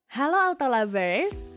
Halo Auto Lovers,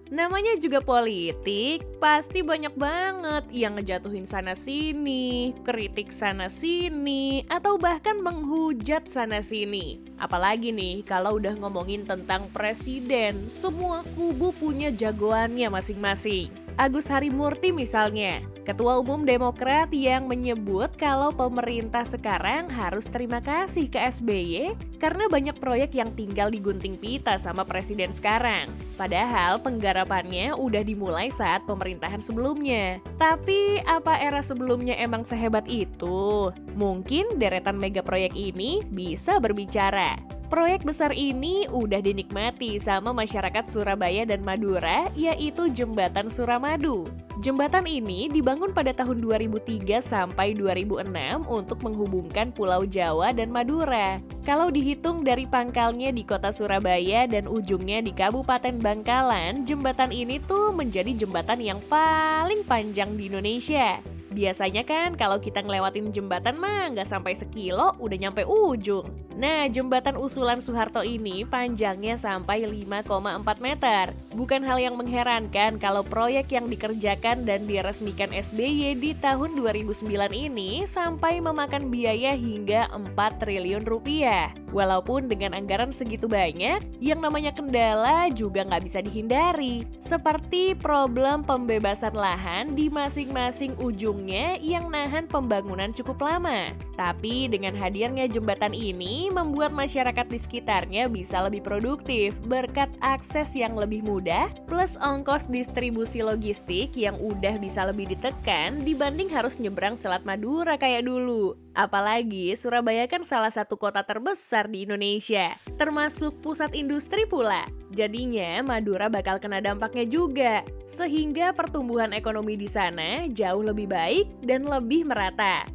namanya juga politik, pasti banyak banget yang ngejatuhin sana-sini, kritik sana-sini, atau bahkan menghujat sana-sini. Apalagi nih kalau udah ngomongin tentang presiden, semua kubu punya jagoannya masing-masing. Agus Harimurti misalnya, Ketua Umum Demokrat yang menyebut kalau pemerintah sekarang harus terima kasih ke SBY karena banyak proyek yang tinggal digunting pita sama presiden sekarang. Padahal penggarapannya udah dimulai saat pemerintahan sebelumnya. Tapi apa era sebelumnya emang sehebat itu? Mungkin deretan mega proyek ini bisa berbicara. Proyek besar ini udah dinikmati sama masyarakat Surabaya dan Madura, yaitu Jembatan Suramadu. Jembatan ini dibangun pada tahun 2003 sampai 2006 untuk menghubungkan Pulau Jawa dan Madura. Kalau dihitung dari pangkalnya di kota Surabaya dan ujungnya di Kabupaten Bangkalan, jembatan ini tuh menjadi jembatan yang paling panjang di Indonesia. Biasanya kan kalau kita ngelewatin jembatan mah nggak sampai sekilo udah nyampe ujung. Nah, jembatan usulan Soeharto ini panjangnya sampai 5,4 meter. Bukan hal yang mengherankan kalau proyek yang dikerjakan dan diresmikan SBY di tahun 2009 ini sampai memakan biaya hingga 4 triliun rupiah. Walaupun dengan anggaran segitu banyak, yang namanya kendala juga nggak bisa dihindari. Seperti problem pembebasan lahan di masing-masing ujungnya yang nahan pembangunan cukup lama. Tapi dengan hadirnya jembatan ini, membuat masyarakat di sekitarnya bisa lebih produktif berkat akses yang lebih mudah plus ongkos distribusi logistik yang udah bisa lebih ditekan dibanding harus nyebrang Selat Madura kayak dulu. Apalagi Surabaya kan salah satu kota terbesar di Indonesia, termasuk pusat industri pula. Jadinya Madura bakal kena dampaknya juga, sehingga pertumbuhan ekonomi di sana jauh lebih baik dan lebih merata.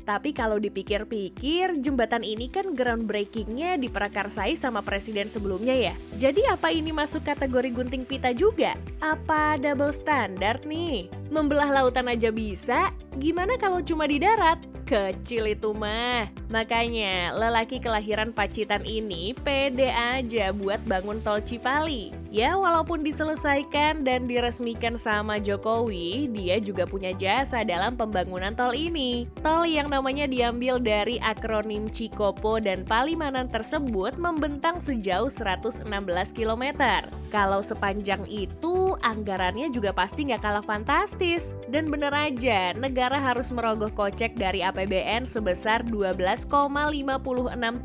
Tapi kalau dipikir-pikir, jembatan ini kan groundbreaking-nya diprakarsai sama presiden sebelumnya ya. Jadi apa ini masuk kategori gunting pita juga? Apa double standard nih? Membelah lautan aja bisa, gimana kalau cuma di darat? Kecil itu mah. Makanya lelaki kelahiran Pacitan ini pede aja buat bangun tol Cipali. Ya walaupun diselesaikan dan diresmikan sama Jokowi, dia juga punya jasa dalam pembangunan tol ini. Tol yang namanya diambil dari akronim Cikopo dan Palimanan tersebut membentang sejauh 116 km. Kalau sepanjang itu, anggarannya juga pasti nggak kalah fantastis. Dan bener aja, negara harus merogoh kocek dari APBN sebesar 12,56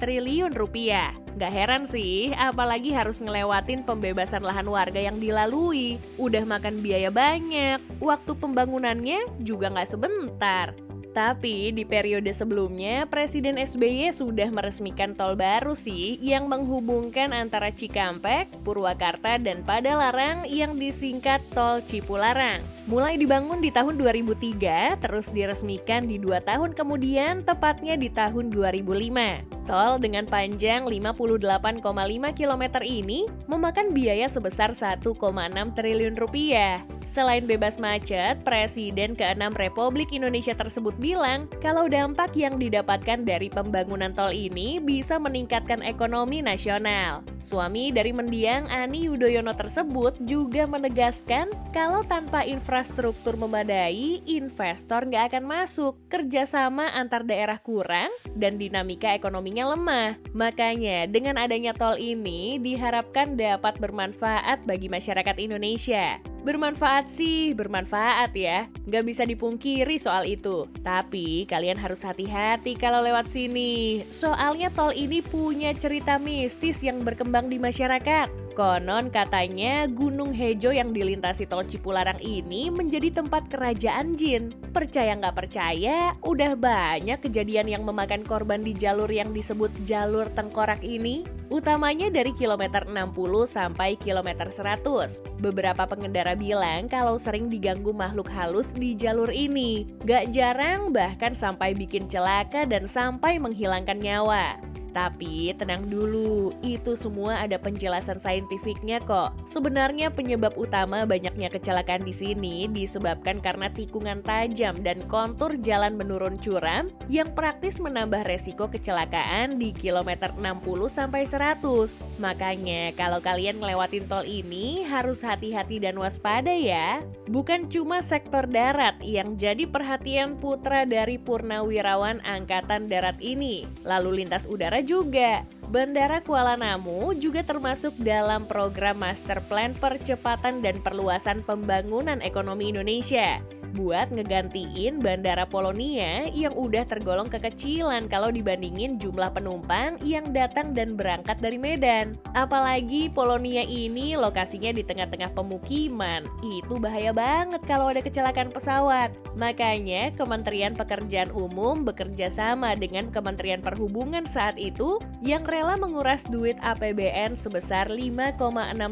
triliun rupiah. Gak heran sih, apalagi harus ngelewatin pembebasan lahan warga yang dilalui. Udah makan biaya banyak, waktu pembangunannya juga gak sebentar. Tapi di periode sebelumnya, Presiden SBY sudah meresmikan tol baru sih yang menghubungkan antara Cikampek, Purwakarta, dan Padalarang yang disingkat Tol Cipularang. Mulai dibangun di tahun 2003, terus diresmikan di 2 tahun kemudian, tepatnya di tahun 2005. Tol dengan panjang 58,5 km ini memakan biaya sebesar 1,6 triliun rupiah. Selain bebas macet, Presiden ke-6 Republik Indonesia tersebut bilang kalau dampak yang didapatkan dari pembangunan tol ini bisa meningkatkan ekonomi nasional. Suami dari mendiang Ani Yudhoyono tersebut juga menegaskan kalau tanpa infrastruktur memadai, investor nggak akan masuk, kerjasama antar daerah kurang, dan dinamika ekonominya lemah. Makanya dengan adanya tol ini diharapkan dapat bermanfaat bagi masyarakat Indonesia. Bermanfaat sih, bermanfaat ya. Nggak bisa dipungkiri soal itu. Tapi kalian harus hati-hati kalau lewat sini. Soalnya tol ini punya cerita mistis yang berkembang di masyarakat. Konon katanya Gunung Hejo yang dilintasi tol Cipularang ini menjadi tempat kerajaan jin. Percaya nggak percaya, udah banyak kejadian yang memakan korban di jalur yang disebut jalur tengkorak ini. Utamanya dari kilometer 60 sampai kilometer 100. Beberapa pengendara bilang kalau sering diganggu makhluk halus di jalur ini. Gak jarang bahkan sampai bikin celaka dan sampai menghilangkan nyawa. Tapi tenang dulu, itu semua ada penjelasan saintifiknya kok. Sebenarnya penyebab utama banyaknya kecelakaan di sini disebabkan karena tikungan tajam dan kontur jalan menurun curam yang praktis menambah resiko kecelakaan di kilometer 60 sampai 100. Makanya kalau kalian ngelewatin tol ini harus hati-hati dan waspada ya. Bukan cuma sektor darat yang jadi perhatian putra dari Purnawirawan Angkatan Darat ini, lalu lintas udara juga. Bandara Kuala Namu juga termasuk dalam program Master Plan Percepatan dan Perluasan Pembangunan Ekonomi Indonesia buat ngegantiin Bandara Polonia yang udah tergolong kekecilan kalau dibandingin jumlah penumpang yang datang dan berangkat dari Medan. Apalagi Polonia ini lokasinya di tengah-tengah pemukiman, itu bahaya banget kalau ada kecelakaan pesawat. Makanya Kementerian Pekerjaan Umum bekerja sama dengan Kementerian Perhubungan saat itu yang rela menguras duit APBN sebesar 5,6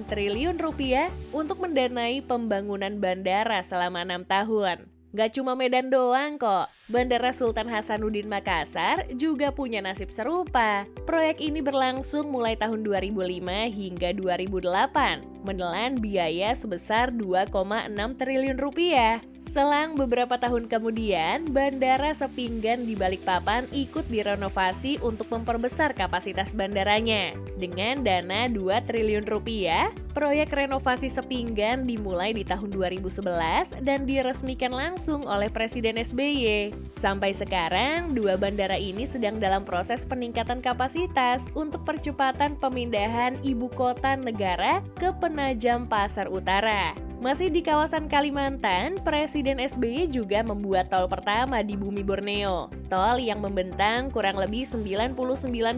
triliun rupiah untuk mendanai pembangunan bandara selama 6 tahun. Gak cuma Medan doang kok, Bandara Sultan Hasanuddin Makassar juga punya nasib serupa. Proyek ini berlangsung mulai tahun 2005 hingga 2008, menelan biaya sebesar 2,6 triliun rupiah. Selang beberapa tahun kemudian, Bandara Sepinggan di Balikpapan ikut direnovasi untuk memperbesar kapasitas bandaranya. Dengan dana 2 triliun rupiah, proyek renovasi Sepinggan dimulai di tahun 2011 dan diresmikan langsung oleh Presiden SBY. Sampai sekarang, dua bandara ini sedang dalam proses peningkatan kapasitas untuk percepatan pemindahan ibu kota negara ke Penajam Pasar Utara. Masih di kawasan Kalimantan, Presiden SBY juga membuat tol pertama di bumi Borneo. Tol yang membentang kurang lebih 99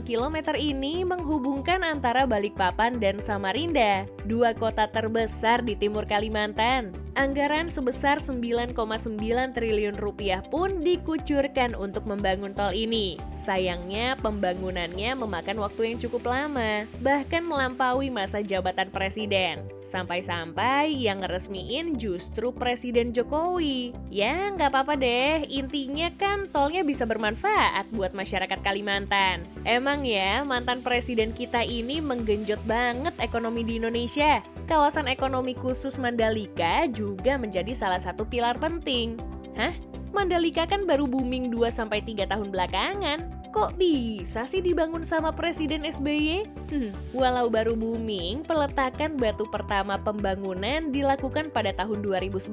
km ini menghubungkan antara Balikpapan dan Samarinda, dua kota terbesar di timur Kalimantan. Anggaran sebesar 9,9 triliun rupiah pun dikucurkan untuk membangun tol ini. Sayangnya pembangunannya memakan waktu yang cukup lama, bahkan melampaui masa jabatan presiden. Sampai-sampai yang ngeresmiin justru Presiden Jokowi. Ya nggak apa-apa deh, intinya kan tolnya bisa bermanfaat buat masyarakat Kalimantan. Emang ya, mantan presiden kita ini menggenjot banget ekonomi di Indonesia. Kawasan ekonomi khusus Mandalika juga menjadi salah satu pilar penting. Hah? Mandalika kan baru booming 2-3 tahun belakangan. Kok bisa sih dibangun sama Presiden SBY? Walau baru booming, peletakan batu pertama pembangunan dilakukan pada tahun 2011.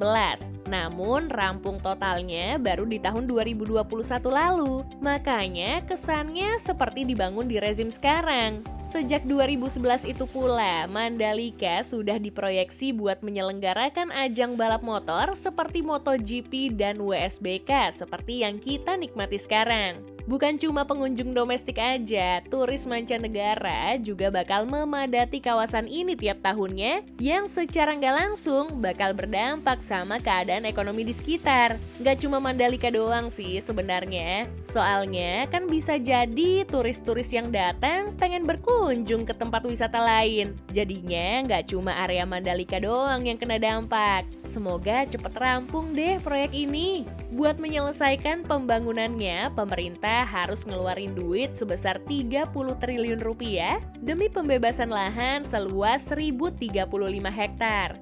Namun rampung totalnya baru di tahun 2021 lalu. Makanya kesannya seperti dibangun di rezim sekarang. Sejak 2011 itu pula, Mandalika sudah diproyeksi buat menyelenggarakan ajang balap motor seperti MotoGP dan WSBK seperti yang kita nikmati sekarang. Bukan cuma pengunjung domestik aja, turis mancanegara juga bakal memadati kawasan ini tiap tahunnya yang secara nggak langsung bakal berdampak sama keadaan ekonomi di sekitar. Nggak cuma Mandalika doang sih sebenarnya, soalnya kan bisa jadi turis-turis yang datang pengen berkunjung ke tempat wisata lain. Jadinya nggak cuma area Mandalika doang yang kena dampak. Semoga cepet rampung deh proyek ini. Buat menyelesaikan pembangunannya, pemerintah harus ngeluarin duit sebesar 30 triliun rupiah demi pembebasan lahan seluas 1035 hektar.